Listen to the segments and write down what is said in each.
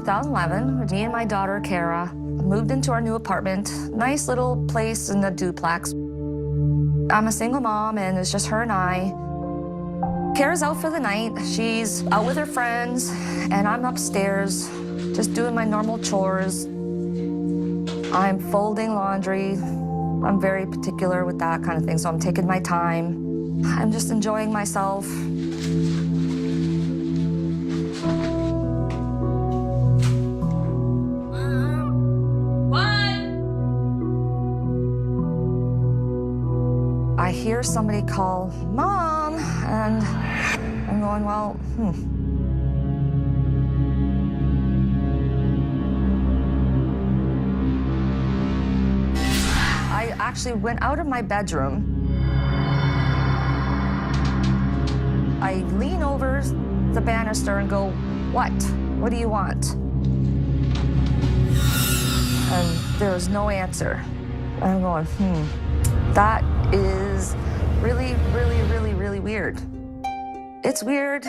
2011, me and my daughter, Kara, moved into our new apartment. Nice little place in the duplex. I'm a single mom, and it's just her and I. Kara's out for the night. She's out with her friends, and I'm upstairs just doing my normal chores. I'm folding laundry. I'm very particular with that kind of thing, so I'm taking my time. I'm just enjoying myself. I hear somebody call, "Mom," and I'm going, well, I actually went out of my bedroom. I lean over the banister and go, "What? What do you want?" And there was no answer. I'm going, that is really, really, really, really weird. It's weird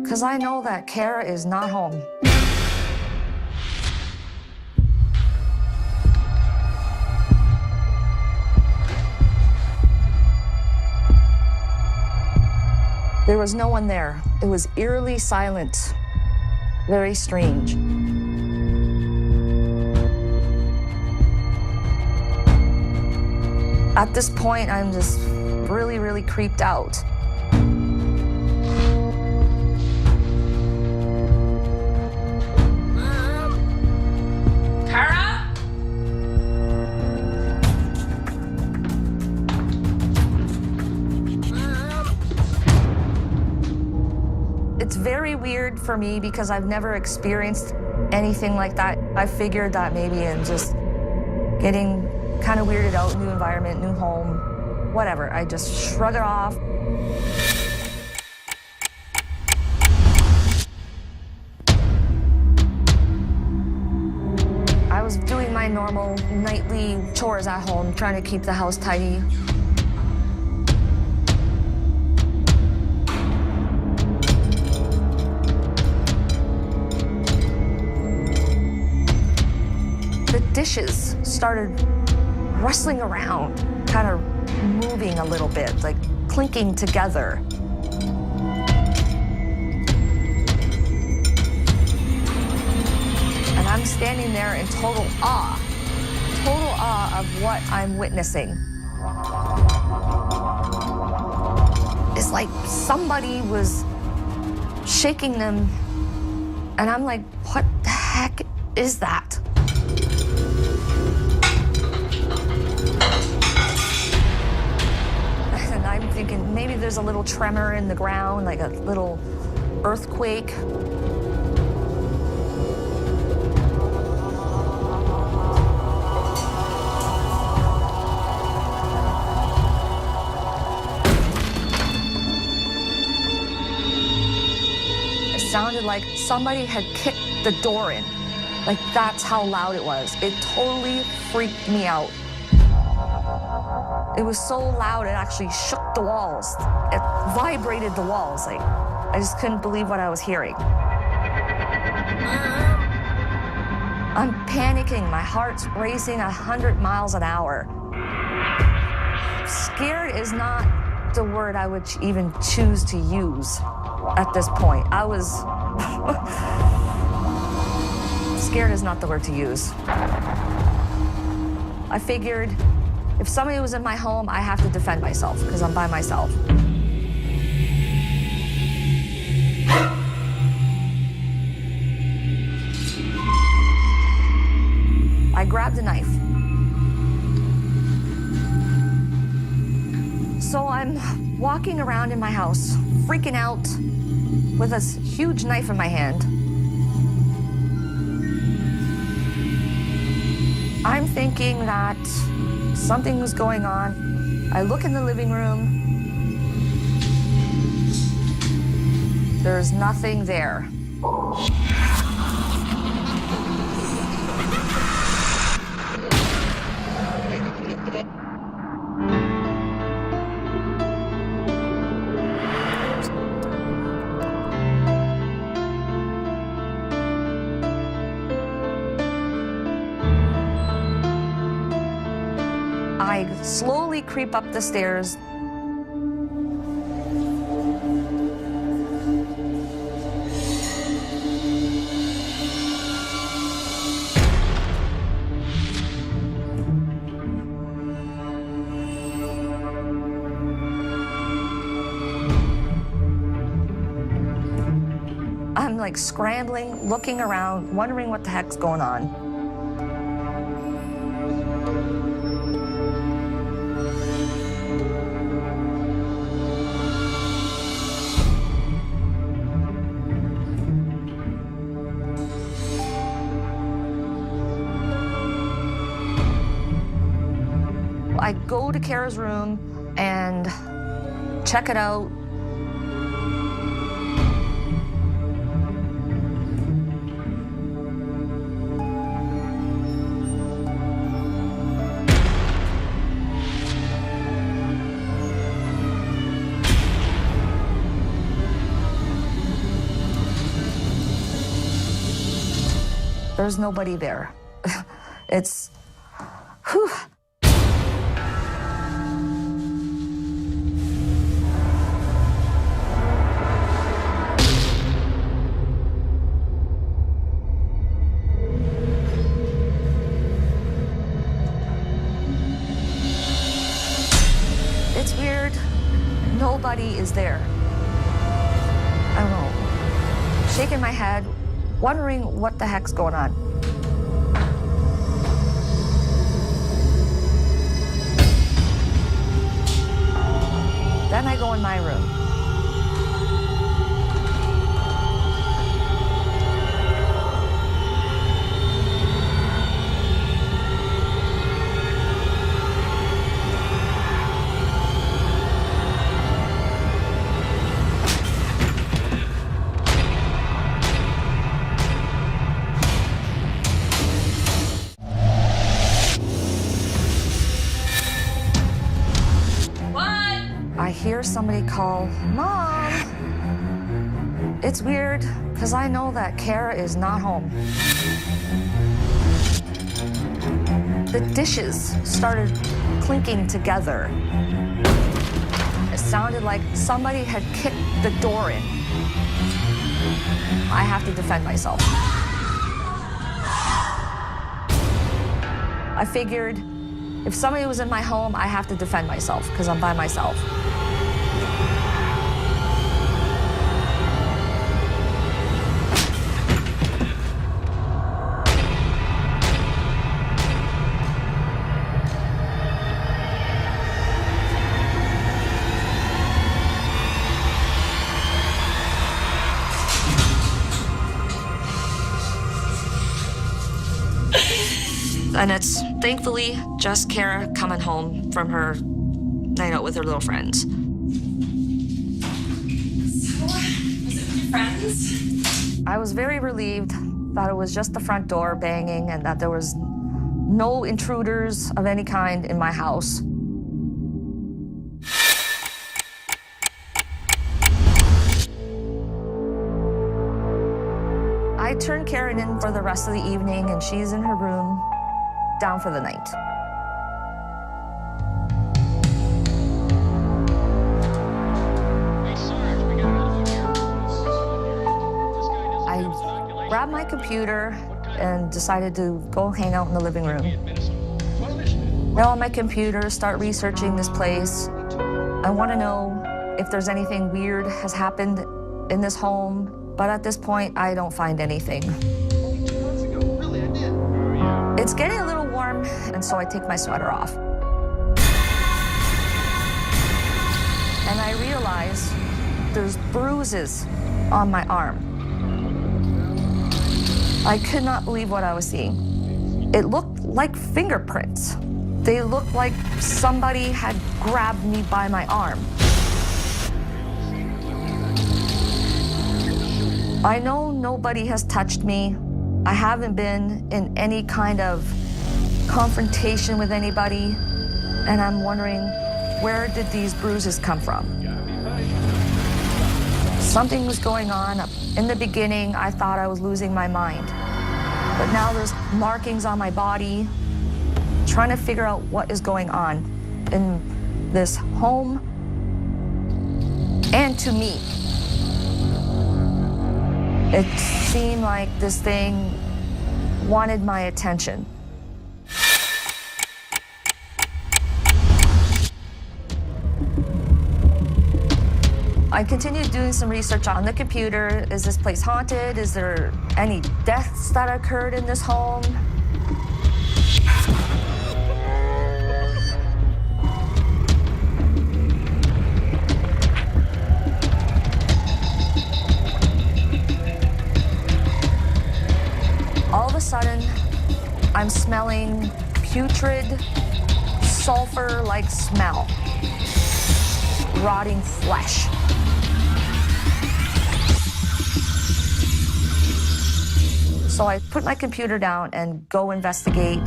because I know that Kara is not home. There was no one there. It was eerily silent, very strange. At this point, I'm just really, really creeped out. Kara? It's very weird for me because I've never experienced anything like that. I figured that maybe I'm just getting kind of weirded out, new environment, new home, whatever. I just shrug it off. I was doing my normal nightly chores at home, trying to keep the house tidy. The dishes started rustling around, kind of moving a little bit, like clinking together. And I'm standing there in total awe of what I'm witnessing. It's like somebody was shaking them, and I'm like, what the heck is that? I'm thinking maybe there's a little tremor in the ground, like a little earthquake. It sounded like somebody had kicked the door in. Like, that's how loud it was. It totally freaked me out. It was so loud, it actually shook the walls. It vibrated the walls. Like, I just couldn't believe what I was hearing. I'm panicking. My heart's racing 100 miles an hour. Scared is not the word I would even choose to use at this point. I was... Scared is not the word to use. I figured if somebody was in my home, I have to defend myself because I'm by myself. I grabbed a knife. So I'm walking around in my house, freaking out with this huge knife in my hand. I'm thinking that something was going on. I look in the living room. There's nothing there. I slowly creep up the stairs. I'm like scrambling, looking around, wondering what the heck's going on. I go to Kara's room and check it out. There's nobody there. It's, whew. It's weird. Nobody is there. I don't know. Shaking my head, wondering what the heck's going on. Then I go in my room. I hear somebody call, "Mom!" It's weird, because I know that Kara is not home. The dishes started clinking together. It sounded like somebody had kicked the door in. I have to defend myself. I figured if somebody was in my home, I have to defend myself, because I'm by myself. And it's thankfully just Kara coming home from her night out with her little friends. So, was it with your friends? I was very relieved that it was just the front door banging and that there was no intruders of any kind in my house. I turned Karen in for the rest of the evening, and she's in her room, down for the night. I grabbed my computer and decided to go hang out in the living room. Now on my computer, start researching this place. I want to know if there's anything weird has happened in this home, but at this point, I don't find anything. Only 2 months ago, really, I did. Oh, yeah. It's getting a little warm, and so I take my sweater off. And I realize there's bruises on my arm. I could not believe what I was seeing. It looked like fingerprints. They looked like somebody had grabbed me by my arm. I know nobody has touched me. I haven't been in any kind of confrontation with anybody, and I'm wondering, where did these bruises come from? Something was going on. In the beginning, I thought I was losing my mind. But now there's markings on my body. trying to figure out what is going on in this home and to me. It seemed like this thing wanted my attention. I continued doing some research on the computer. Is this place haunted? Is there any deaths that occurred in this home? All of a sudden, I'm smelling putrid, sulfur-like smell, rotting flesh. So I put my computer down and go investigate.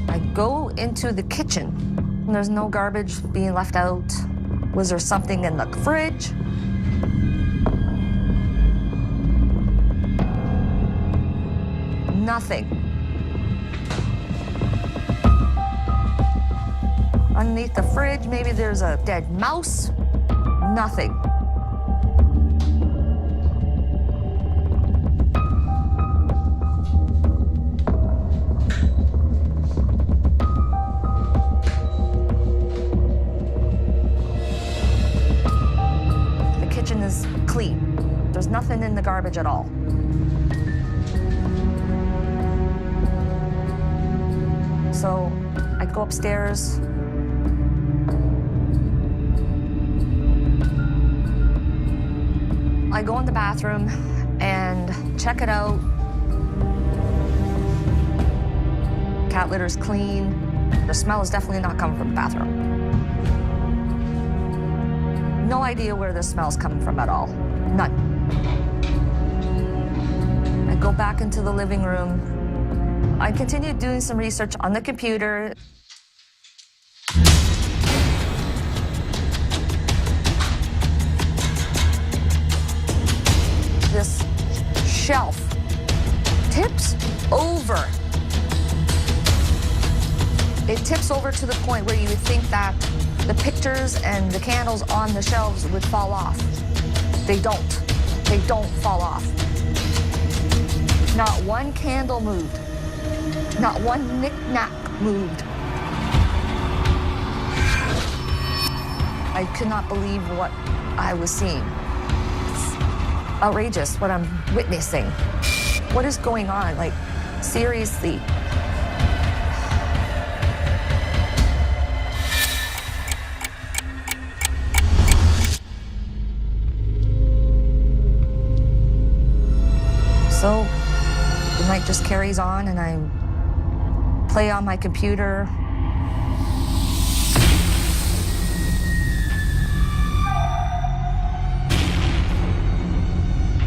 I go into the kitchen. There's no garbage being left out. Was there something in the fridge? Nothing. Underneath the fridge, maybe there's a dead mouse. Nothing. The kitchen is clean. There's nothing in the garbage at all. So I go upstairs. I go in the bathroom and check it out. Cat litter's clean. The smell is definitely not coming from the bathroom. No idea where the smell's coming from at all. None. I go back into the living room. I continued doing some research on the computer. This shelf tips over. It tips over to the point where you would think that the pictures and the candles on the shelves would fall off. They don't. They don't fall off. Not one candle moved. Not one knick-knack moved. I could not believe what I was seeing. It's outrageous what I'm witnessing. What is going on? Like, seriously. So the night just carries on, and I play on my computer.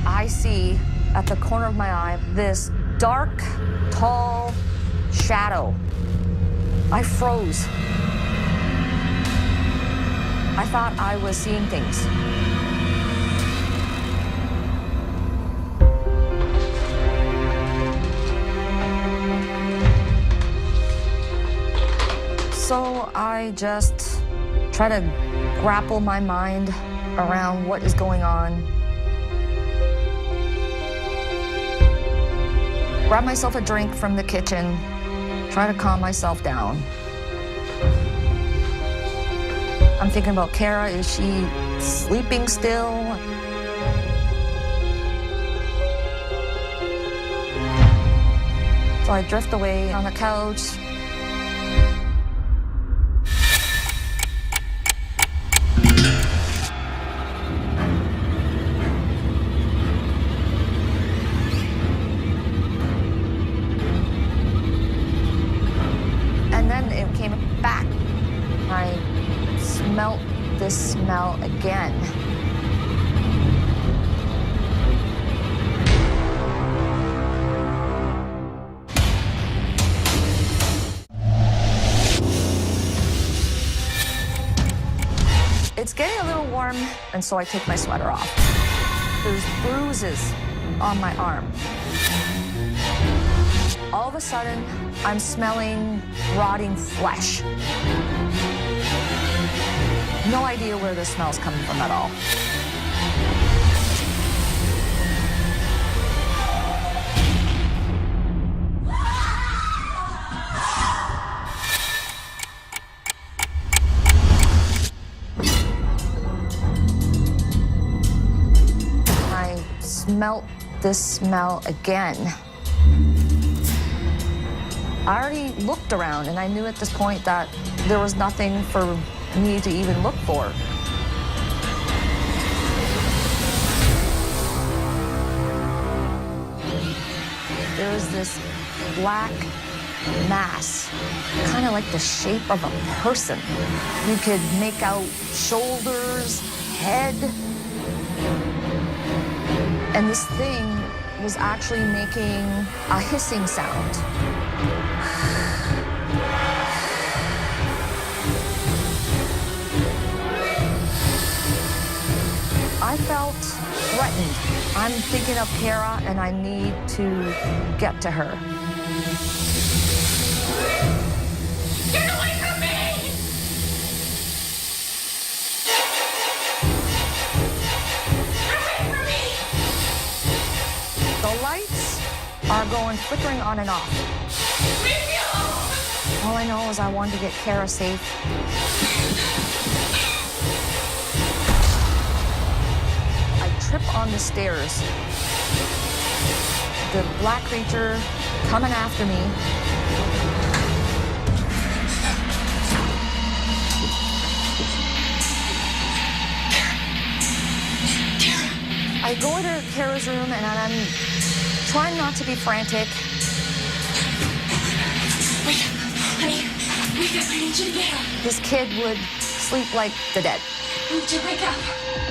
I see at the corner of my eye this dark, tall shadow. I froze. I thought I was seeing things. So I just try to grapple my mind around what is going on. Grab myself a drink from the kitchen, try to calm myself down. I'm thinking about Kara. Is she sleeping still? So I drift away on the couch. I smelt this smell again. It's getting a little warm, and so I take my sweater off. There's bruises on my arm. All of a sudden, I'm smelling rotting flesh. No idea where this smell's coming from at all. I smelt this smell again. I already looked around, and I knew at this point that there was nothing for me to even look for. There was this black mass, kind of like the shape of a person. You could make out shoulders, head. And this thing was actually making a hissing sound. I felt threatened. I'm thinking of Kara, and I need to get to her. Get away from me! Get away from me! The lights are going flickering on and off. Leave me alone! All I know is I wanted to get Kara safe. Trip on the stairs. The black creature coming after me. I go into Kara's room and I'm trying not to be frantic. Wait, honey, wake up, I need you to get up. This kid would sleep like the dead. I need you to wake up.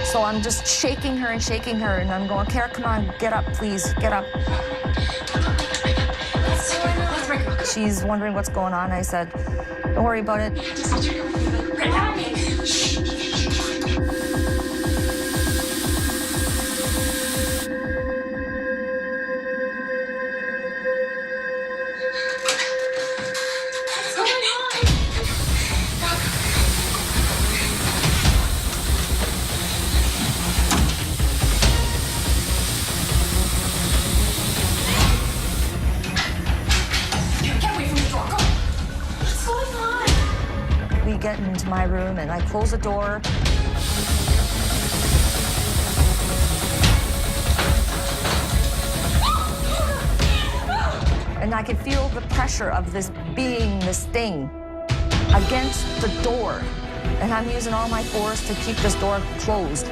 So I'm just shaking her, and I'm going, Kara, come on, get up, please, get up. Let's wake up. She's wondering what's going on. I said, don't worry about it. Just need you to go right now. Shh. What's going on? Get away from the door. Go. What's going on? We get into my room, and I close the door. And I could feel the pressure of this being, this thing, against the door. And I'm using all my force to keep this door closed.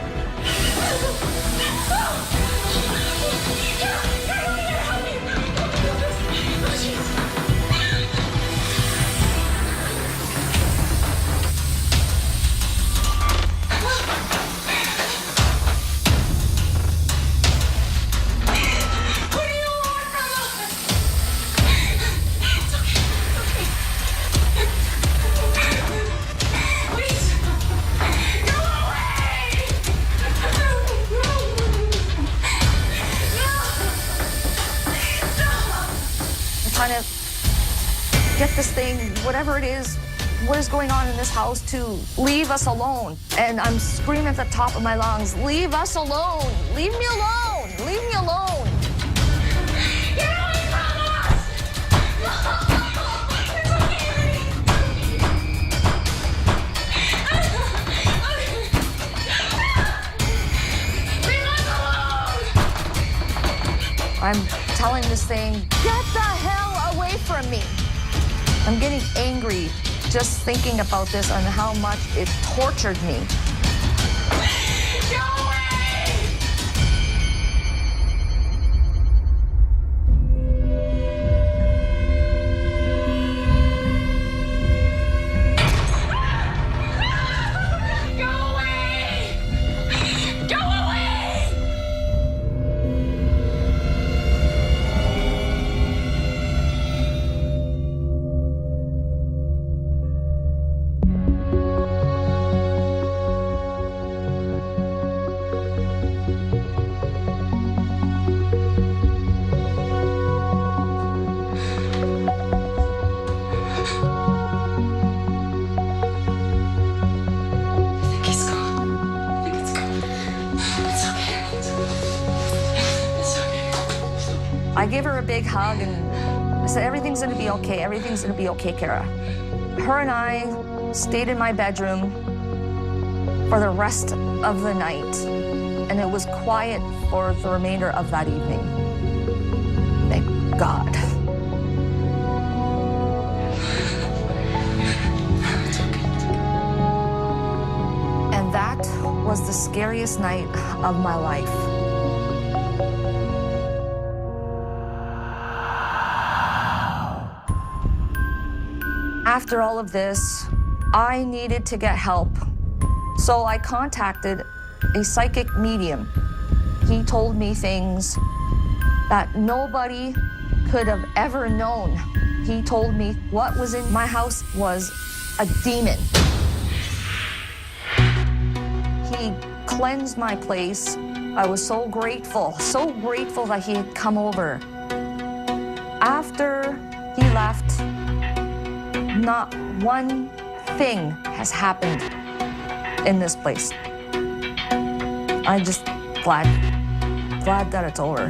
Trying to get this thing, whatever it is, what is going on in this house, to leave us alone. And I'm screaming at the top of my lungs, leave us alone, leave me alone, leave me alone. Get away from us! It's okay. Leave us alone! I'm telling this thing, get the hell away from me. I'm getting angry just thinking about this and how much it tortured me. Go away! Go away! Go away! I gave her a big hug and I said, everything's gonna be okay. Everything's gonna be okay, Kara. Her and I stayed in my bedroom for the rest of the night. And it was quiet for the remainder of that evening. Thank God. And that was the scariest night of my life. After all of this, I needed to get help. So I contacted a psychic medium. He told me things that nobody could have ever known. He told me what was in my house was a demon. He cleansed my place. I was so grateful that he had come over. After he left, not one thing has happened in this place. I'm just glad that it's over.